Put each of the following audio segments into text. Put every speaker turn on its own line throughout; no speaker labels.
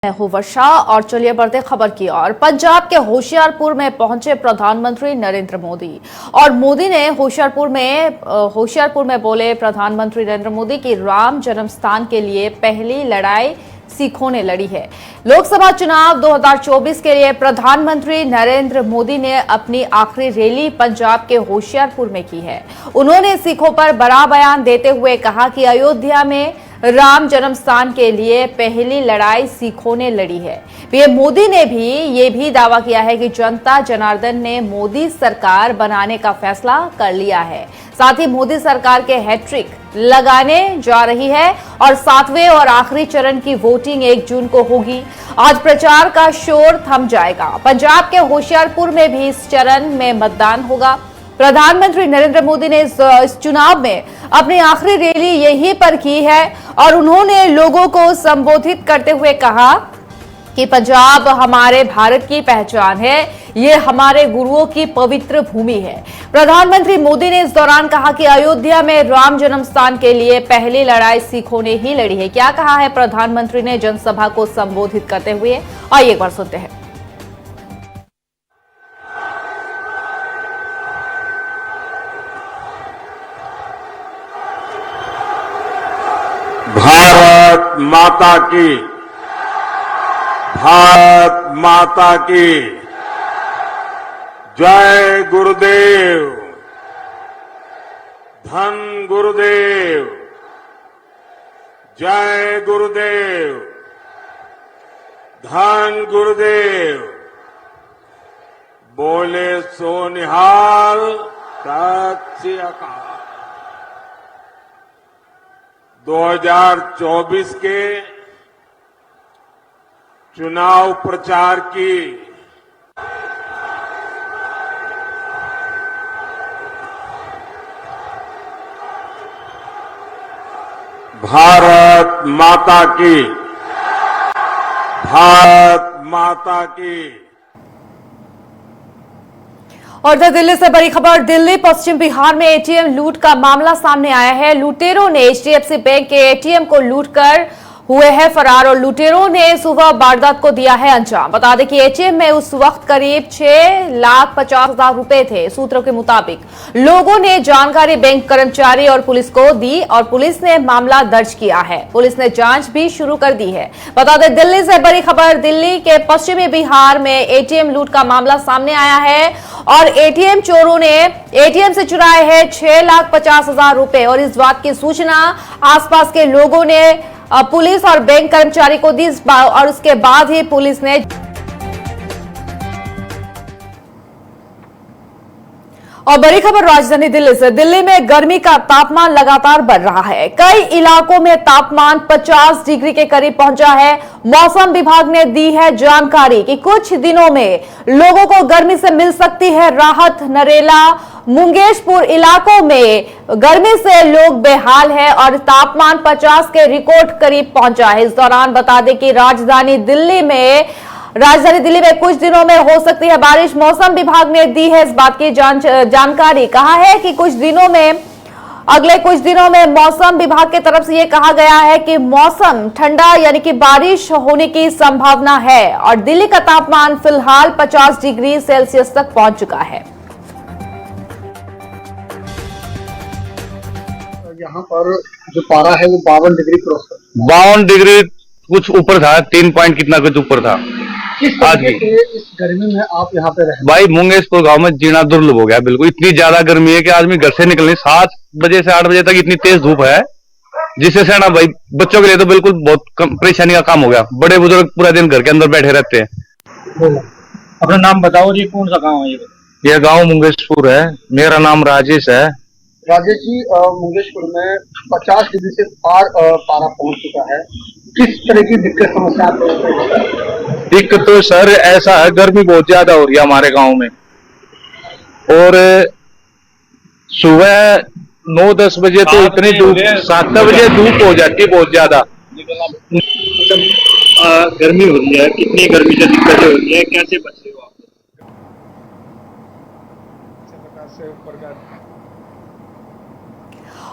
हो वर्षा और चलिए बढ़ते खबर की ओर। पंजाब के होशियारपुर में पहुंचे प्रधानमंत्री नरेंद्र मोदी और मोदी ने होशियारपुर में बोले प्रधानमंत्री नरेंद्र मोदी की राम जन्म स्थान के लिए पहली लड़ाई सिखों ने लड़ी है। लोकसभा चुनाव 2024 के लिए प्रधानमंत्री नरेंद्र मोदी ने अपनी आखिरी रैली पंजाब के होशियारपुर में की है। उन्होंने सिखों पर बड़ा बयान देते हुए कहा कि अयोध्या में राम जन्म स्थान के लिए पहली लड़ाई सिखों ने लड़ी है। पीएम मोदी ने भी ये भी दावा किया है कि जनता जनार्दन ने मोदी सरकार बनाने का फैसला कर लिया है। साथ ही मोदी सरकार के हैट्रिक लगाने जा रही है और 7वें और आखिरी चरण की वोटिंग 1 जून को होगी। आज प्रचार का शोर थम जाएगा। पंजाब के होशियारपुर में भी इस चरण में मतदान होगा। प्रधानमंत्री नरेंद्र मोदी ने इस चुनाव में अपनी आखिरी रैली यहीं पर की है और उन्होंने लोगों को संबोधित करते हुए कहा कि पंजाब हमारे भारत की पहचान है, ये हमारे गुरुओं की पवित्र भूमि है। प्रधानमंत्री मोदी ने इस दौरान कहा कि अयोध्या में राम जन्म स्थान के लिए पहली लड़ाई सिखों ने ही लड़ी है। क्या कहा है प्रधानमंत्री ने जनसभा को संबोधित करते हुए, आइए एक बार सुनते हैं।
भारत माता की, भारत माता की जय गुरुदेव, धन गुरुदेव, जय गुरुदेव, धन गुरुदेव। बोले सो निहाल, सत श्री अकाल। 2024 के चुनाव प्रचार की भारत माता की, भारत माता की।
और दिल्ली से बड़ी खबर। दिल्ली पश्चिम बिहार में एटीएम लूट का मामला सामने आया है। लुटेरों ने एचडीएफसी बैंक के एटीएम को लूटकर हुए हैं फरार और लुटेरों ने सुबह वारदात को दिया है अंजाम। बता दें कि एटीएम में उस वक्त करीब 6,50,000 रुपए थे। सूत्रों के मुताबिक लोगों ने जानकारी बैंक कर्मचारी और पुलिस को दी और पुलिस ने मामला दर्ज किया है। पुलिस ने जांच भी शुरू कर दी है। बता दें दिल्ली से बड़ी खबर। दिल्ली के पश्चिमी बिहार में एटीएम लूट का मामला सामने आया है और एटीएम चोरों ने एटीएम से चुराए हैं 6,50,000 रुपए और इस बात की सूचना आसपास के लोगों ने पुलिस और बैंक कर्मचारी को दी और उसके बाद ही पुलिस ने। और बड़ी खबर राजधानी दिल्ली से। दिल्ली में गर्मी का तापमान लगातार बढ़ रहा है। कई इलाकों में तापमान 50 डिग्री के करीब पहुंचा है। मौसम विभाग ने दी है जानकारी कि कुछ दिनों में लोगों को गर्मी से मिल सकती है राहत। नरेला मुंगेशपुर इलाकों में गर्मी से लोग बेहाल है और तापमान 50 के रिकॉर्ड करीब पहुंचा है। इस दौरान बता दें कि राजधानी दिल्ली में कुछ दिनों में हो सकती है बारिश। मौसम विभाग ने दी है इस बात की जानकारी। कहा है कि अगले कुछ दिनों में मौसम विभाग की तरफ से यह कहा गया है कि मौसम ठंडा यानी कि बारिश होने की संभावना है और दिल्ली का तापमान फिलहाल 50 डिग्री सेल्सियस तक पहुंच चुका है।
यहाँ पर जो पारा है वो 52 डिग्री क्रॉस कर,
52 डिग्री कुछ ऊपर था, 3 पॉइंट कितना कुछ ऊपर था।
आज इस गर्मी में आप यहाँ पे रहे
भाई मुंगेशपुर गांव में जीना दुर्लभ हो गया। बिल्कुल इतनी ज्यादा गर्मी है कि आदमी घर से निकलने 7 बजे से 8 बजे तक इतनी तेज धूप है जिससे से ना भाई बच्चों के लिए तो बिल्कुल बहुत परेशानी का काम हो गया। बड़े बुजुर्ग पूरा दिन घर के अंदर बैठे रहते हैं।
अपना नाम बताओ जी, कौन सा गाँव है
यह गाँव मुंगेशपुर है। मेरा नाम राजेश है।
राजेश जी, मुंगेशपुर में 50 डिग्री से पार पारा पहुंच चुका है। किस तरह की दिक्कत समस्या आती है?
दिक्कत तो सर ऐसा है, गर्मी बहुत ज्यादा हो रही है हमारे गांव में और सुबह 9-10 बजे तो इतनी धूप, 7 बजे धूप हो जाती है बहुत ज्यादा।
गर्मी हो रही है, कितनी गर्मी से दिक्कतें हो रही है, कैसे बच रहे हो आप?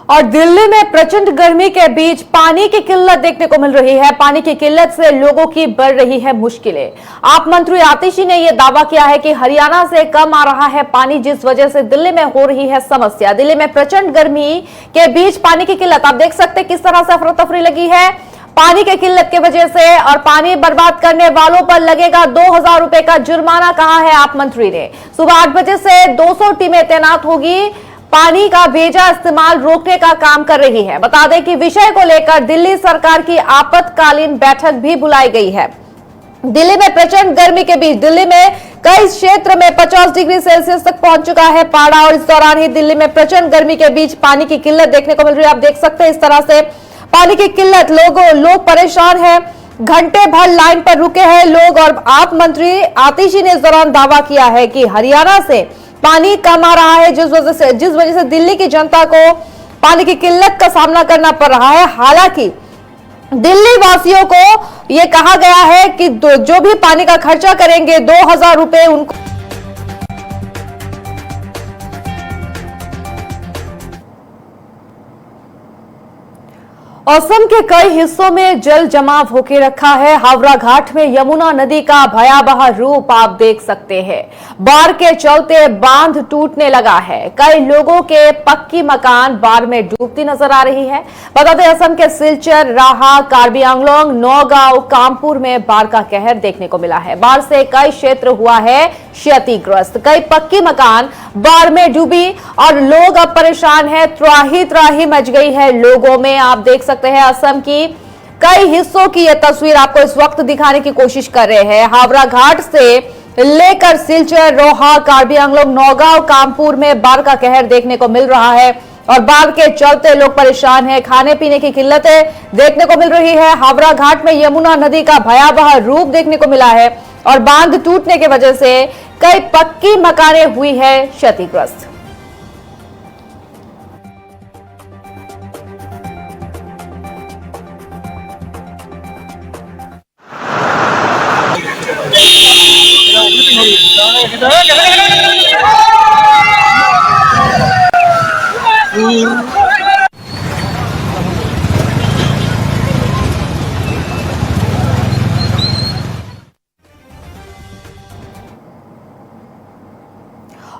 और दिल्ली में प्रचंड गर्मी के बीच पानी की किल्लत देखने को मिल रही है। पानी की किल्लत से लोगों की बढ़ रही है मुश्किलें। आप मंत्री आतिशी ने यह दावा किया है कि हरियाणा से कम आ रहा है पानी, जिस वजह से दिल्ली में हो रही है समस्या। दिल्ली में प्रचंड गर्मी के बीच पानी की किल्लत, आप देख सकते हैं किस तरह से अफरा तफरी लगी है पानी की किल्लत की वजह से। और पानी बर्बाद करने वालों पर लगेगा 2000 रुपए का जुर्माना, कहा है आप मंत्री ने। सुबह 8 बजे से 200 टीमें तैनात होगी, पानी का बेजा इस्तेमाल रोकने का काम कर रही है। बता दें कि विषय को लेकर दिल्ली सरकार की आपातकालीन बैठक भी बुलाई गई है। दिल्ली में प्रचंड गर्मी के बीच दिल्ली में कई क्षेत्र में 50 डिग्री सेल्सियस तक पहुंच चुका है पारा, और इस दौरान ही दिल्ली में प्रचंड गर्मी के बीच पानी की किल्लत देखने को मिल रही है। आप देख सकते हैं इस तरह से पानी की किल्लत, लोग परेशान हैं, घंटे भर लाइन पर रुके हैं लोग। और आप मंत्री आतिशी ने इस दौरान दावा किया है कि हरियाणा से पानी कम आ रहा है, जिस वजह से दिल्ली की जनता को पानी की किल्लत का सामना करना पड़ रहा है। हालांकि दिल्ली वासियों को यह कहा गया है कि जो भी पानी का खर्चा करेंगे 2000 रुपए उनको असम के कई हिस्सों में जल जमाव होके रखा है। हावड़ा घाट में यमुना नदी का भयावह रूप आप देख सकते हैं। बाढ़ के चलते बांध टूटने लगा है, कई लोगों के पक्की मकान बाढ़ में डूबती नजर आ रही है। बता दें असम के सिलचर, राहा, कार्बी आंगलोंग, नौगांव, कामपुर में बाढ़ का कहर देखने को मिला है। बाढ़ से कई क्षेत्र हुआ है क्षतिग्रस्त, कई पक्की मकान बाढ़ में डूबी और लोग अब परेशान है। त्राही मच गई है लोगों में। आप देख सकते हैं असम की कई हिस्सों की यह तस्वीर आपको इस वक्त दिखाने की कोशिश कर रहे हैं। हावड़ा घाट से लेकर सिलचर, रोहा, कार्बी आंगलोंग, नौगांव, कामपुर में बाढ़ का कहर देखने को मिल रहा है और बाढ़ के चलते लोग परेशान हैं। खाने पीने की किल्लतें देखने को मिल रही है। हावड़ा घाट में यमुना नदी का भयावह रूप देखने को मिला है और बांध टूटने की वजह से कई पक्की मकानें हुई है क्षतिग्रस्त।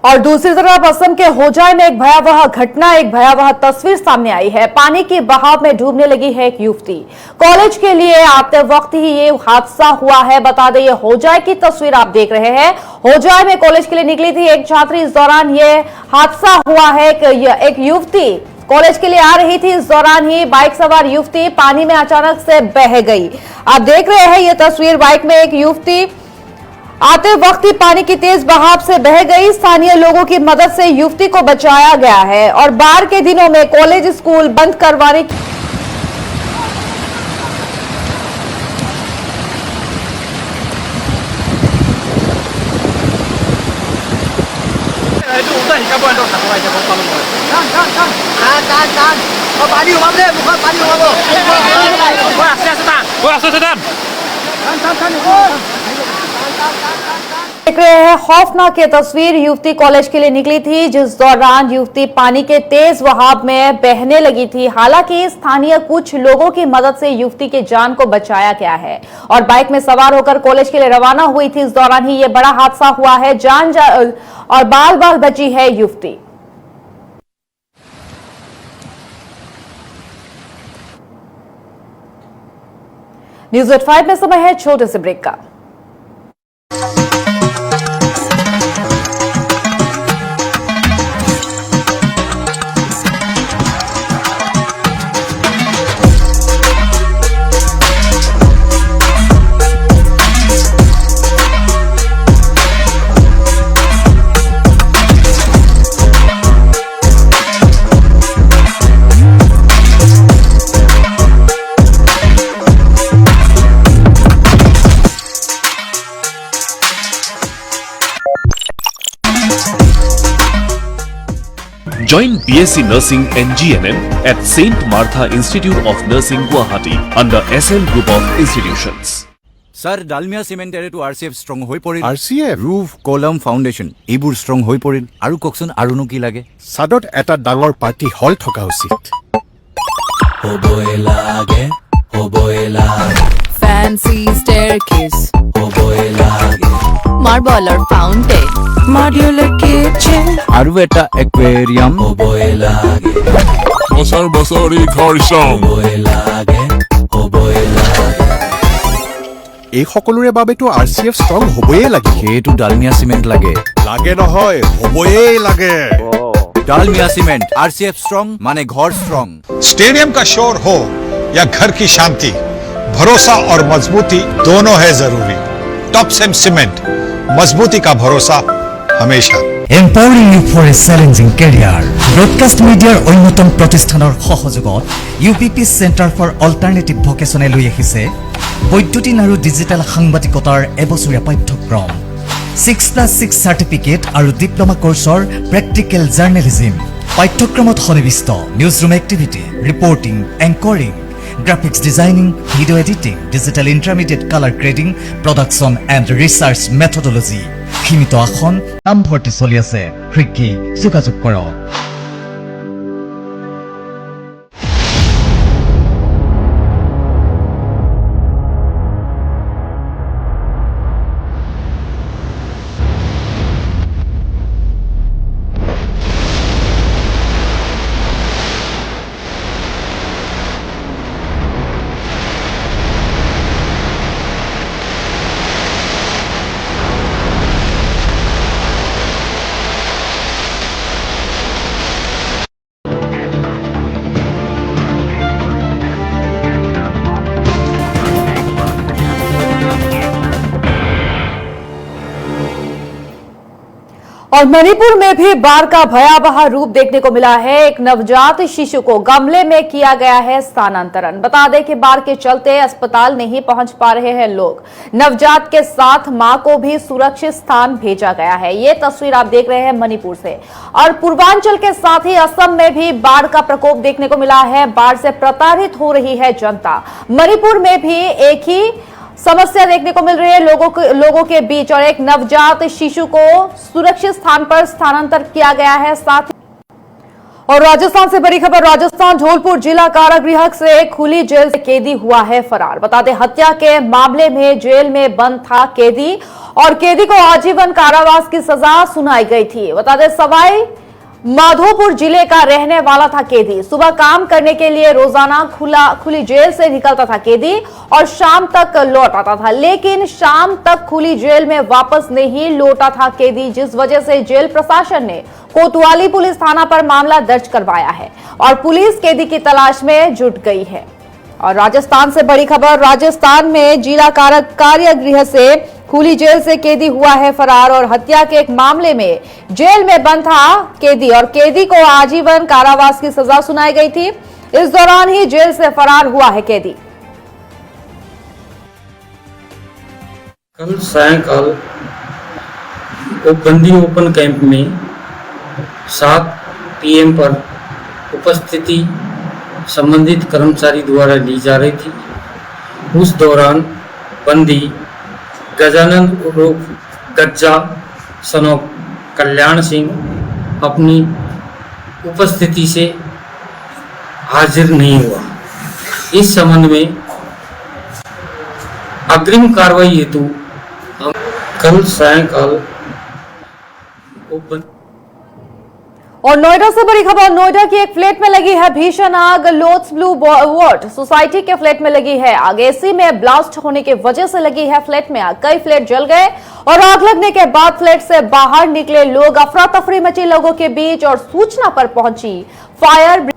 और दूसरी तरफ असम के होजाई में एक भयावह तस्वीर सामने आई है। पानी के बहाव में डूबने लगी है एक युवती। कॉलेज के लिए आते वक्त ही ये हादसा हुआ है। बता दें ये होजाई की तस्वीर आप देख रहे हैं। होजाई में कॉलेज के लिए निकली थी एक छात्री, इस दौरान ये हादसा हुआ है। एक युवती कॉलेज के लिए आ रही थी, इस दौरान ही बाइक सवार युवती पानी में अचानक से बह गई। आप देख रहे हैं ये तस्वीर, बाइक में एक युवती आते वक्त ही पानी की तेज बहाव से बह गई। स्थानीय लोगों की मदद से युवती को बचाया गया है और बाढ़ के दिनों में कॉलेज स्कूल बंद करवाने की देख रहे हैं खौफनाक ये तस्वीर। युवती कॉलेज के लिए निकली थी, जिस दौरान युवती पानी के तेज बहाव में बहने लगी थी। हालांकि स्थानीय कुछ लोगों की मदद से युवती की जान को बचाया गया है और बाइक में सवार होकर कॉलेज के लिए रवाना हुई थी। इस दौरान ही ये बड़ा हादसा हुआ है, जान और बाल बची है युवती। न्यूज़ 5 में समय है छोटे से ब्रेक का।
Join BSc Nursing and GNM at St. Martha Institute of Nursing, Guwahati under SL Group of Institutions.
Sir Dalmia সিমেন্টেৰেটো RCF ষ্ট্ৰং হৈ পৰিল
RCF
ৰুফ কলম ফাউণ্ডেশ্যন এইবোৰ ষ্ট্ৰং হৈ পৰিল আৰু কওকচোন আৰুনো কি লাগে
ছাদত এটা ডাঙৰ পাৰ্টি হল থকা উচিত
হ'বই লাগে
Fancy staircase, marble or fountain, modular kitchen,
আৰু এটা একুৱেৰিয়াম হ'বই লাগে
বছৰি ঘৰ চাওঁ
এই সকলোৰে বাবেতো RCF ষ্ট্ৰং হ'বয়ে লাগে
সেইটো ডালমিয়া চিমেণ্ট লাগে
নহয় হ'বয়ে লাগে
ডালমিয়া চিমেণ্ট RCF ষ্ট্ৰং মানে ঘৰ ষ্ট্ৰং
स्टेडियम का शोर हो या घर की शांति भरोसा और मजबूती दोनों है जरूरी टॉप सेम सीमेंट मजबूती का भरोसा हमेशा
Empowering you for a challenging career. Broadcast Media অন্যতম প্ৰতিষ্ঠানৰ সহযোগত UPP Center for Alternative Vocation লৈ আহিছে বৈদ্যুতিন আৰু ডিজিটেল সাংবাদিকতাৰ এবছৰীয়া পাঠ্যক্ৰম 6+6 সাৰ্টিফিকেট আৰু ডিপ্লোমা কোৰ্ছৰ প্ৰেক্টিকেল জাৰ্নেলিজম পাঠ্যক্ৰমত সন্নিৱিষ্ট newsroom activity reporting anchoring graphics designing video' editing digital intermediate colour grading production and research methodology সীমিত আসন নামভৰ্তি চলি আছে শীঘ্ৰেই যোগাযোগ কৰক
और मणिपुर में भी बाढ़ का भयावह रूप देखने को मिला है। एक नवजात शिशु को गमले में किया गया है स्थानांतरण। बता दें कि बाढ़ के चलते अस्पताल नहीं पहुंच पा रहे हैं लोग। नवजात के साथ मां को भी सुरक्षित स्थान भेजा गया है। ये तस्वीर आप देख रहे हैं मणिपुर से। और पूर्वांचल के साथ ही असम में भी बाढ़ का प्रकोप देखने को मिला है। बाढ़ से प्रताड़ित हो रही है जनता। मणिपुर में भी एक ही समस्या देखने को मिल रही है लोगों के बीच, और एक नवजात शिशु को सुरक्षित स्थान पर स्थानांतरित किया गया है। साथ ही और राजस्थान से बड़ी खबर, राजस्थान धौलपुर जिला कारागृह से खुली जेल से कैदी हुआ है फरार। बता दें हत्या के मामले में जेल में बंद था कैदी, और कैदी को आजीवन कारावास की सजा सुनाई गई थी। बता दें सवाई माधोपुर जिले का रहने वाला था कैदी। सुबह काम करने के लिए रोजाना खुली जेल से निकलता था कैदी और शाम तक लौट आता था, लेकिन शाम तक खुली जेल में वापस नहीं लौटा था कैदी, जिस वजह से जेल प्रशासन ने कोतवाली पुलिस थाना पर मामला दर्ज करवाया है और पुलिस कैदी की तलाश में जुट गई है। और राजस्थान से बड़ी खबर, राजस्थान में जिला कारागृह से खुली जेल से कैदी हुआ है फरार, और हत्या के एक मामले में जेल में बंद था कैदी और कैदी को आजीवन कारावास की सजा सुनाई गई थी। इस दौरान ही जेल से फरार हुआ है कैदी।
कल सायंकाल बंदी ओपन कैंप में 7 PM पर उपस्थिति संबंधित कर्मचारी द्वारा ली जा रही थी। उस दौरान बंदी गजानंद उर्फ गज्जा सन ऑफ कल्याण सिंह अपनी उपस्थिति से हाजिर नहीं हुआ। इस संबंध में अग्रिम कार्रवाई हेतु कल सायंकाल
और नोएडा से बड़ी खबर, नोएडा की एक फ्लैट में लगी है भीषण आग। लोथ्स ब्लू वार्ड सोसाइटी के फ्लैट में लगी है आग। एसी में ब्लास्ट होने की वजह से लगी है फ्लैट में आग। कई फ्लैट जल गए और आग लगने के बाद फ्लैट से बाहर निकले लोग। अफरा तफरी मची लोगों के बीच और सूचना पर पहुंची फायर।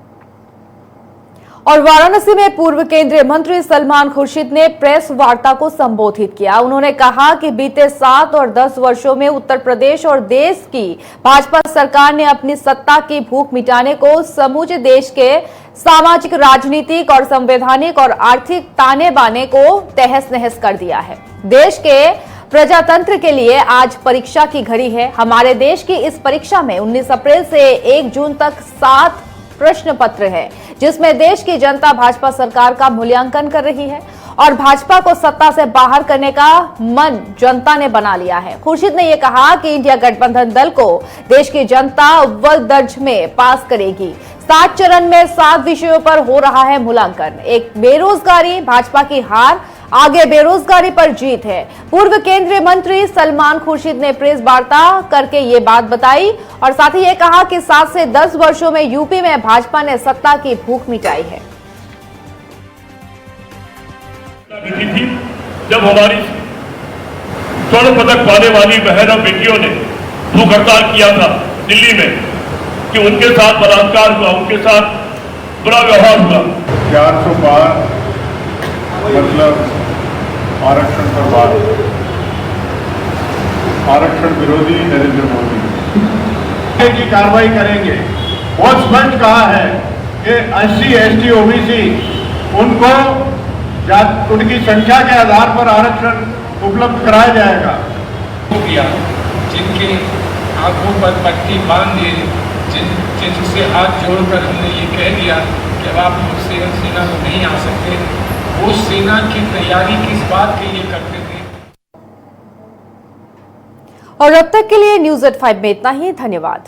और वाराणसी में पूर्व केंद्रीय मंत्री सलमान खुर्शीद ने प्रेस वार्ता को संबोधित किया। उन्होंने कहा कि बीते 7 और 10 वर्षों में उत्तर प्रदेश और देश की भाजपा सरकार ने अपनी सत्ता की भूख मिटाने को समूचे देश के सामाजिक, राजनीतिक और संवैधानिक और आर्थिक ताने बाने को तहस नहस कर दिया है। देश के प्रजातंत्र के लिए आज परीक्षा की घड़ी है। हमारे देश की इस परीक्षा में 19 अप्रैल से 1 जून तक 7 प्रश्न पत्र है, जिसमें देश की जनता भाजपा सरकार का मूल्यांकन कर रही है। और भाजपा को सत्ता से बाहर करने का मन जनता ने बना लिया है। खुर्शीद ने यह कहा कि इंडिया गठबंधन दल को देश की जनता अव्वल दर्ज में पास करेगी। 7 चरण में 7 विषयों पर हो रहा है मूल्यांकन। एक बेरोजगारी भाजपा की हार, आगे बेरोजगारी पर जीत है। पूर्व केंद्रीय मंत्री सलमान खुर्शीद ने प्रेस वार्ता करके ये बात बताई और साथ ही ये कहा कि 7 से 10 वर्षों में यूपी में भाजपा ने सत्ता की भूख मिटाई है।
थी जब हमारी स्वर्ण पदक पाने वाली बहनों बेटियों ने भूख हड़ताल किया था दिल्ली में कि उनके साथ बलात्कार हुआ, उनके साथ बुरा व्यवहार हुआ। 400 पार मतलब आरक्षण पर बात, आरक्षण विरोधी नरेंद्र मोदी की कार्रवाई करेंगे। बहुत स्पष्ट कहा है कि SC ST OBC उनको उनकी संख्या के आधार पर आरक्षण उपलब्ध कराया जाएगा।
किया जिनके आंखों पर पट्टी बांध दी, जिनसे हाथ जोड़कर हमने ये कह दिया कि आप सेना में नहीं आ सकते, वो सेना की तैयारी किस बात के लिए करते थे।
और अब तक के लिए न्यूज़@5 में इतना ही। धन्यवाद।